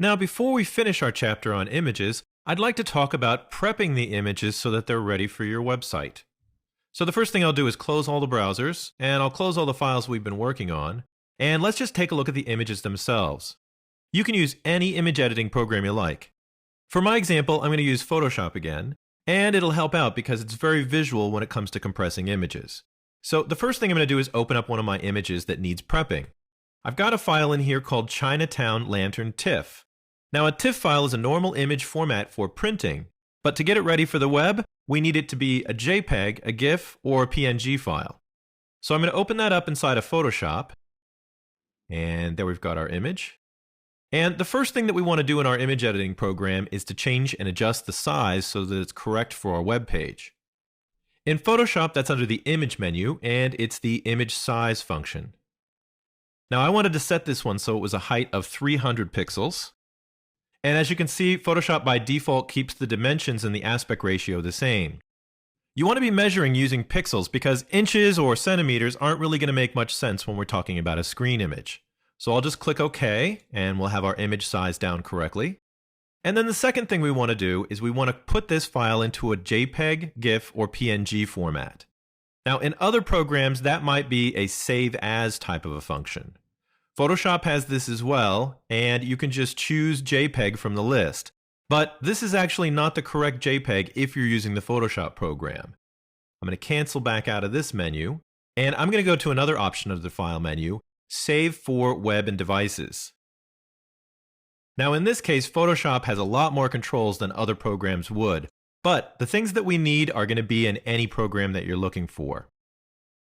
Now, before we finish our chapter on images, I'd like to talk about prepping the images so that they're ready for your website. So the first thing I'll do is close all the browsers, and I'll close all the files we've been working on, and let's just take a look at the images themselves. You can use any image editing program you like. For my example, I'm going to use Photoshop again, and it'll help out because it's very visual when it comes to compressing images. So the first thing I'm going to do is open up one of my images that needs prepping. I've got a file in here called Chinatown Lantern TIFF. Now a TIFF file is a normal image format for printing, but to get it ready for the web, we need it to be a JPEG, a GIF, or a PNG file. So I'm going to open that up inside of Photoshop, and there we've got our image. And the first thing that we want to do in our image editing program is to change and adjust the size so that it's correct for our web page. In Photoshop, that's under the Image menu, and it's the Image Size function. Now I wanted to set this one so it was a height of 300 pixels. And as you can see, Photoshop by default keeps the dimensions and the aspect ratio the same. You want to be measuring using pixels because inches or centimeters aren't really going to make much sense when we're talking about a screen image. So I'll just click OK, and we'll have our image size down correctly. And then the second thing we want to do is we want to put this file into a JPEG, GIF, or PNG format. Now in other programs, that might be a save as type of a function. Photoshop has this as well, and you can just choose JPEG from the list. But this is actually not the correct JPEG if you're using the Photoshop program. I'm going to cancel back out of this menu, and I'm going to go to another option of the File menu, Save for Web and Devices. Now in this case, Photoshop has a lot more controls than other programs would, but the things that we need are going to be in any program that you're looking for.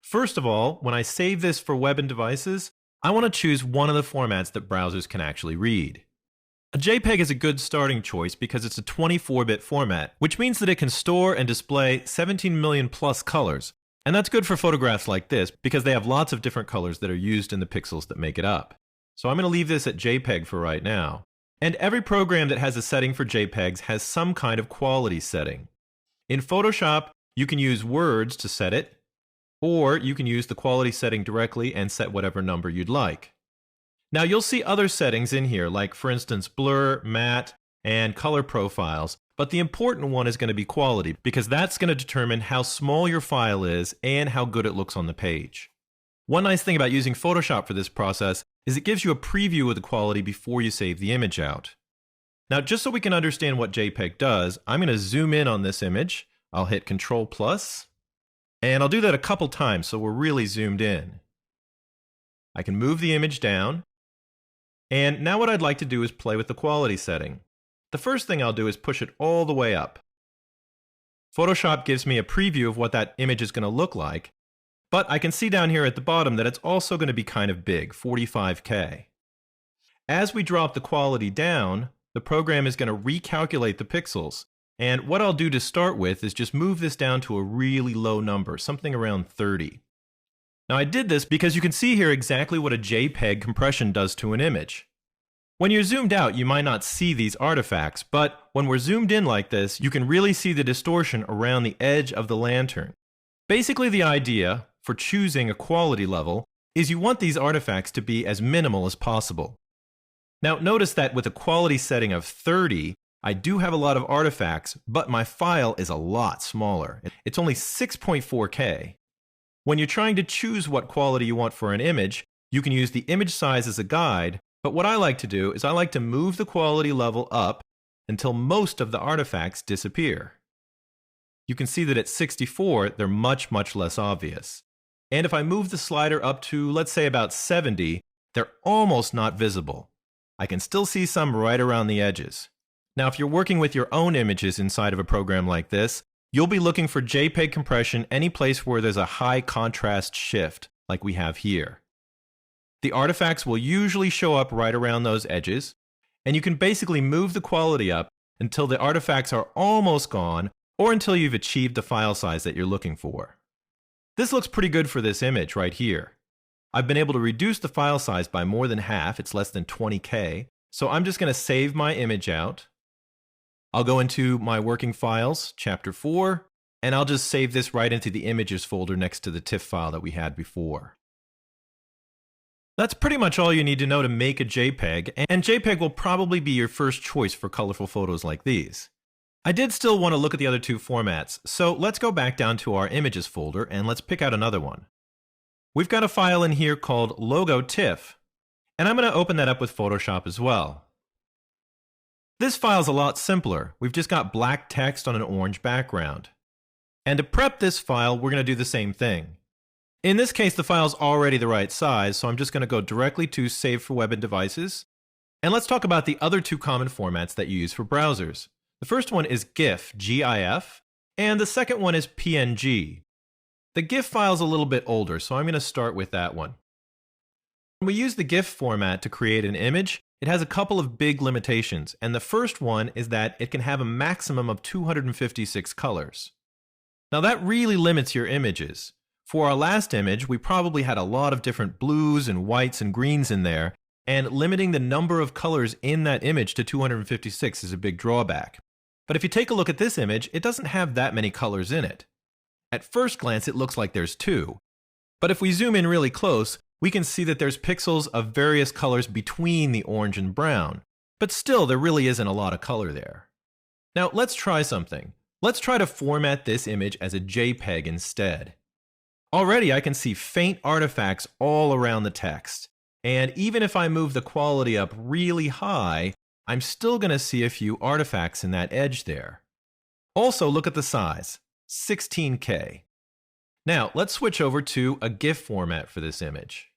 First of all, when I save this for web and devices, I want to choose one of the formats that browsers can actually read. A JPEG is a good starting choice because it's a 24-bit format, which means that it can store and display 17 million plus colors. And that's good for photographs like this because they have lots of different colors that are used in the pixels that make it up. So I'm going to leave this at JPEG for right now. And every program that has a setting for JPEGs has some kind of quality setting. In Photoshop, you can use words to set it, or you can use the quality setting directly and set whatever number you'd like. Now you'll see other settings in here, like for instance blur, matte, and color profiles, but the important one is going to be quality because that's going to determine how small your file is and how good it looks on the page. One nice thing about using Photoshop for this process is it gives you a preview of the quality before you save the image out. Now just so we can understand what JPEG does, I'm going to zoom in on this image. I'll hit Ctrl+, and I'll do that a couple times so we're really zoomed in. I can move the image down, and now what I'd like to do is play with the quality setting. The first thing I'll do is push it all the way up. Photoshop gives me a preview of what that image is going to look like, but I can see down here at the bottom that it's also going to be kind of big, 45K. As we drop the quality down, the program is going to recalculate the pixels. And what I'll do to start with is just move this down to a really low number, something around 30. Now I did this because you can see here exactly what a JPEG compression does to an image. When you're zoomed out, you might not see these artifacts, but when we're zoomed in like this, you can really see the distortion around the edge of the lantern. Basically, the idea for choosing a quality level is you want these artifacts to be as minimal as possible. Now notice that with a quality setting of 30, I do have a lot of artifacts, but my file is a lot smaller. It's only 6.4K. When you're trying to choose what quality you want for an image, you can use the image size as a guide, but what I like to do is I like to move the quality level up until most of the artifacts disappear. You can see that at 64, they're much, much less obvious. And if I move the slider up to, let's say about 70, they're almost not visible. I can still see some right around the edges. Now, if you're working with your own images inside of a program like this, you'll be looking for JPEG compression any place where there's a high contrast shift, like we have here. The artifacts will usually show up right around those edges, and you can basically move the quality up until the artifacts are almost gone or until you've achieved the file size that you're looking for. This looks pretty good for this image right here. I've been able to reduce the file size by more than half, it's less than 20K, so I'm just going to save my image out. I'll go into my working files, chapter 4, and I'll just save this right into the images folder next to the TIFF file that we had before. That's pretty much all you need to know to make a JPEG, and JPEG will probably be your first choice for colorful photos like these. I did still want to look at the other two formats, so let's go back down to our images folder and let's pick out another one. We've got a file in here called Logo TIFF, and I'm going to open that up with Photoshop as well. This file's a lot simpler. We've just got black text on an orange background. And to prep this file, we're going to do the same thing. In this case, the file's already the right size, so I'm just going to go directly to Save for Web and Devices. And let's talk about the other two common formats that you use for browsers. The first one is GIF, G-I-F, and the second one is PNG. The GIF file's a little bit older, so I'm going to start with that one. When we use the GIF format to create an image, it has a couple of big limitations, and the first one is that it can have a maximum of 256 colors. Now that really limits your images. For our last image, we probably had a lot of different blues and whites and greens in there, and limiting the number of colors in that image to 256 is a big drawback. But if you take a look at this image, it doesn't have that many colors in it. At first glance, it looks like there's 2. But if we zoom in really close, we can see that there's pixels of various colors between the orange and brown. But still, there really isn't a lot of color there. Now, let's try something. Let's try to format this image as a JPEG instead. Already I can see faint artifacts all around the text, and even if I move the quality up really high, I'm still going to see a few artifacts in that edge there. Also, look at the size, 16K. Now, let's switch over to a GIF format for this image.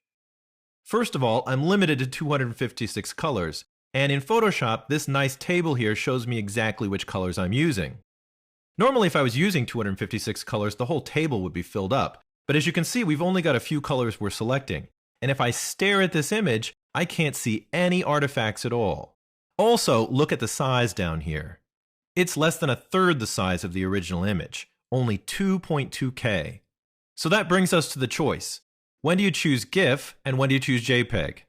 First of all, I'm limited to 256 colors, and in Photoshop, this nice table here shows me exactly which colors I'm using. Normally, if I was using 256 colors, the whole table would be filled up. But as you can see, we've only got a few colors we're selecting. And if I stare at this image, I can't see any artifacts at all. Also, look at the size down here. It's less than a third the size of the original image, only 2.2K. So that brings us to the choice. When do you choose GIF and when do you choose JPEG?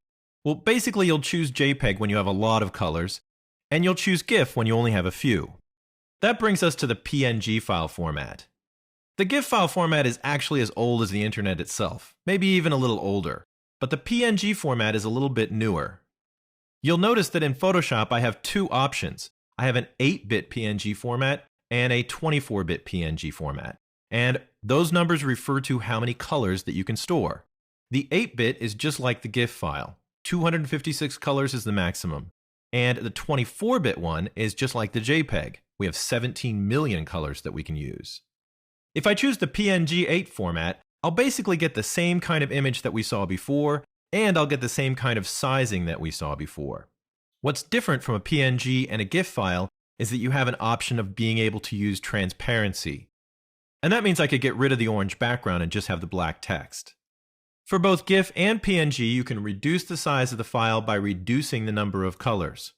Well, basically you'll choose JPEG when you have a lot of colors, and you'll choose GIF when you only have a few. That brings us to the PNG file format. The GIF file format is actually as old as the internet itself, maybe even a little older, but the PNG format is a little bit newer. You'll notice that in Photoshop I have two options. I have an 8-bit PNG format and a 24-bit PNG format, and those numbers refer to how many colors that you can store. The 8-bit is just like the GIF file, 256 colors is the maximum, and the 24-bit one is just like the JPEG. We have 17 million colors that we can use. If I choose the PNG 8 format, I'll basically get the same kind of image that we saw before, and I'll get the same kind of sizing that we saw before. What's different from a PNG and a GIF file is that you have an option of being able to use transparency. And that means I could get rid of the orange background and just have the black text. For both GIF and PNG, you can reduce the size of the file by reducing the number of colors.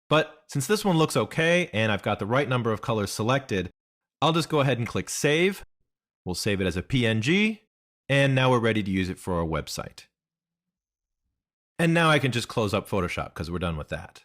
But since this one looks okay, and I've got the right number of colors selected, I'll just go ahead and click Save. We'll save it as a PNG, and now we're ready to use it for our website. And now I can just close up Photoshop because we're done with that.